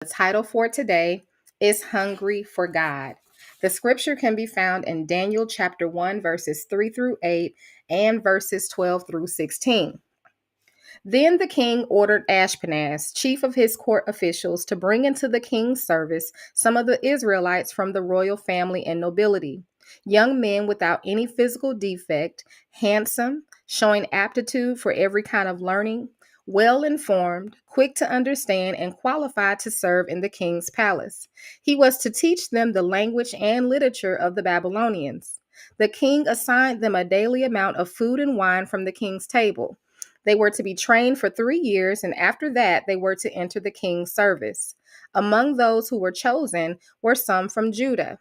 The title for today is Hungry for God. The scripture can be found in Daniel chapter 1, verses 3 through 8 and verses 12 through 16. Then the king ordered Ashpenaz, chief of his court officials, to bring into the king's service some of the Israelites from the royal family and nobility, young men without any physical defect, handsome, showing aptitude for every kind of learning, well informed, quick to understand, and qualified to serve in the king's palace. He was to teach them the language and literature of the Babylonians. The king assigned them a daily amount of food and wine from the king's table. They were to be trained for 3 years, and after that, they were to enter the king's service. Among those who were chosen were some from Judah: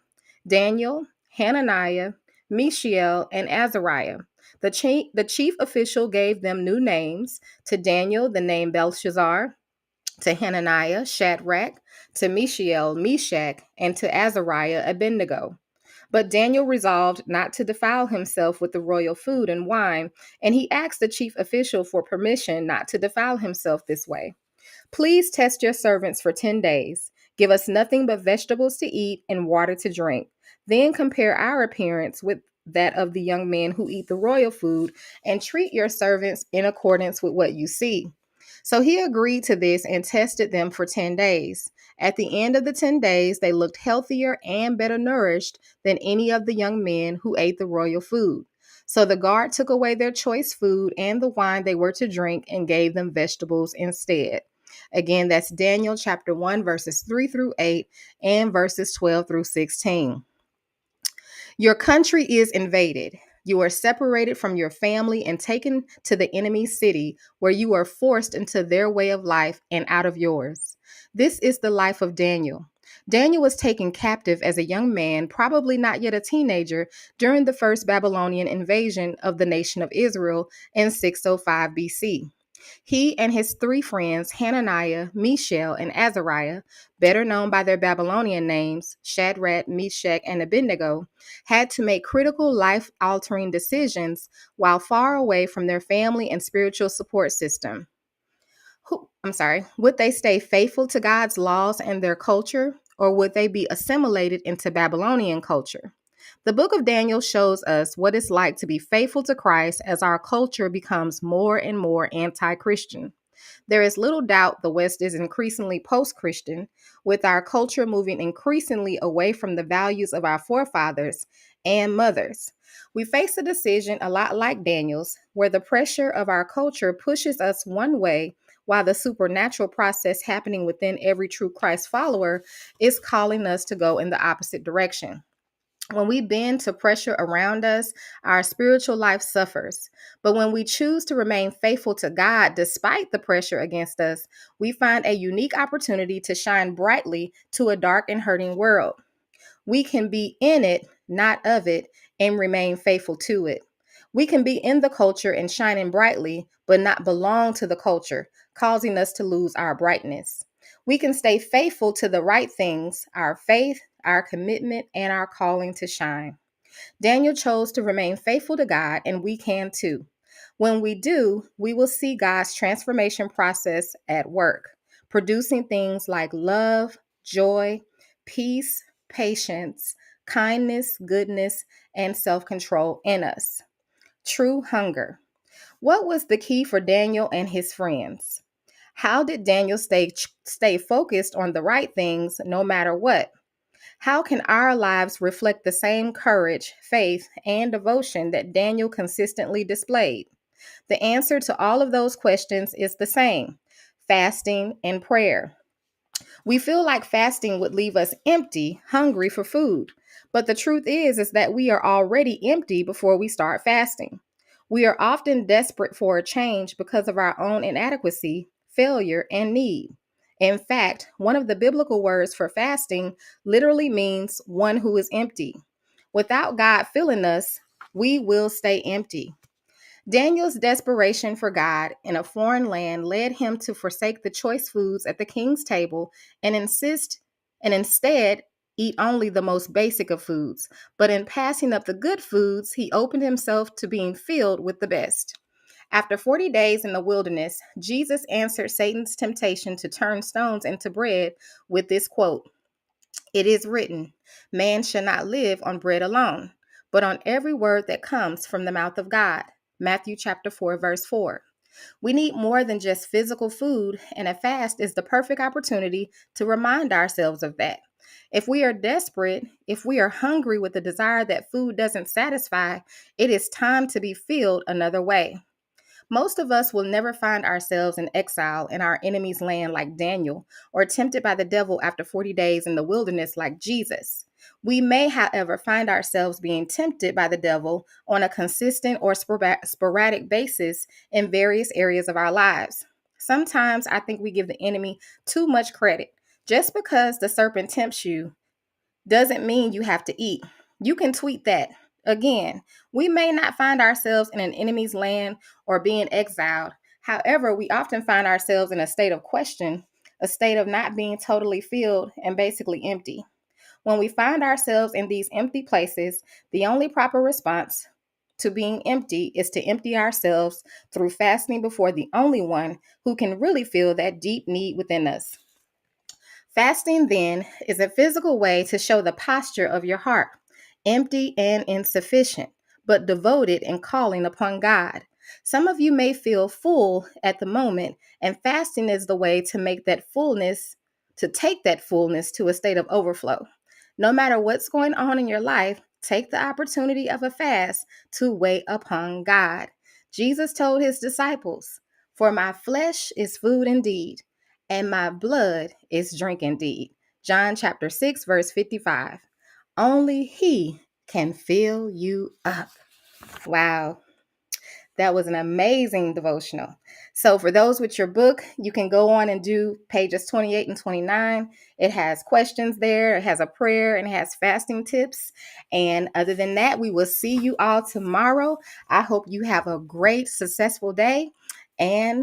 Daniel, Hananiah, Mishael, and Azariah. The chief official gave them new names: to Daniel, the name Belshazzar; to Hananiah, Shadrach; to Mishael, Meshach; and to Azariah, Abednego. But Daniel resolved not to defile himself with the royal food and wine, and he asked the chief official for permission not to defile himself this way. "Please test your servants for 10 days. Give us nothing but vegetables to eat and water to drink. Then compare our appearance with that of the young men who eat the royal food, and treat your servants in accordance with what you see." So he agreed to this and tested them for 10 days. At the end of the 10 days, they looked healthier and better nourished than any of the young men who ate the royal food. So the guard took away their choice food and the wine they were to drink and gave them vegetables instead. Again, that's Daniel chapter 1, verses 3 through 8 and verses 12 through 16. Your country is invaded. You are separated from your family and taken to the enemy's city, where you are forced into their way of life and out of yours. This is the life of Daniel. Daniel was taken captive as a young man, probably not yet a teenager, during the first Babylonian invasion of the nation of Israel in 605 BC. He and his three friends, Hananiah, Mishael, and Azariah, better known by their Babylonian names, Shadrach, Meshach, and Abednego, had to make critical life-altering decisions while far away from their family and spiritual support system. Would they stay faithful to God's laws and their culture, or would they be assimilated into Babylonian culture? The book of Daniel shows us what it's like to be faithful to Christ as our culture becomes more and more anti-Christian. There is little doubt the West is increasingly post-Christian, with our culture moving increasingly away from the values of our forefathers and mothers. We face a decision a lot like Daniel's, where the pressure of our culture pushes us one way, while the supernatural process happening within every true Christ follower is calling us to go in the opposite direction. When we bend to pressure around us, our spiritual life suffers. But when we choose to remain faithful to God despite the pressure against us, we find a unique opportunity to shine brightly to a dark and hurting world. We can be in it, not of it, and remain faithful to it. We can be in the culture and shining brightly, but not belong to the culture, causing us to lose our brightness. We can stay faithful to the right things, our faith, our commitment, and our calling to shine. Daniel chose to remain faithful to God, and we can too. When we do, we will see God's transformation process at work, producing things like love, joy, peace, patience, kindness, goodness, and self control in us. True hunger. What was the key for Daniel and his friends? How did Daniel stay focused on the right things no matter what? How can our lives reflect the same courage, faith, and devotion that Daniel consistently displayed? The answer to all of those questions is the same: fasting and prayer. We feel like fasting would leave us empty, hungry for food. But the truth is that we are already empty before we start fasting. We are often desperate for a change because of our own inadequacy, failure, and need. In fact, one of the biblical words for fasting literally means one who is empty. Without God filling us, we will stay empty. Daniel's desperation for God in a foreign land led him to forsake the choice foods at the king's table and instead eat only the most basic of foods. But in passing up the good foods, he opened himself to being filled with the best. After 40 days in the wilderness, Jesus answered Satan's temptation to turn stones into bread with this quote: "It is written, man shall not live on bread alone, but on every word that comes from the mouth of God." Matthew chapter 4, verse 4. We need more than just physical food, and a fast is the perfect opportunity to remind ourselves of that. If we are desperate, if we are hungry with the desire that food doesn't satisfy, it is time to be filled another way. Most of us will never find ourselves in exile in our enemy's land like Daniel, or tempted by the devil after 40 days in the wilderness like Jesus. We may, however, find ourselves being tempted by the devil on a consistent or sporadic basis in various areas of our lives. Sometimes I think we give the enemy too much credit. Just because the serpent tempts you doesn't mean you have to eat. You can tweet that. Again, we may not find ourselves in an enemy's land or being exiled. However, we often find ourselves in a state of question, a state of not being totally filled and basically empty. When we find ourselves in these empty places, the only proper response to being empty is to empty ourselves through fasting before the only one who can really feel that deep need within us. Fasting, then, is a physical way to show the posture of your heart, empty and insufficient, but devoted and calling upon God. Some of you may feel full at the moment, and fasting is the way to make that fullness, to take that fullness to a state of overflow. No matter what's going on in your life, take the opportunity of a fast to wait upon God. Jesus told his disciples, "For my flesh is food indeed, and my blood is drink indeed." John chapter 6, verse 55. Only he can fill you up. Wow. That was an amazing devotional. So for those with your book, you can go on and do pages 28 and 29. It has questions there, it has a prayer, and it has fasting tips. And other than that, we will see you all tomorrow. I hope you have a great, successful day. And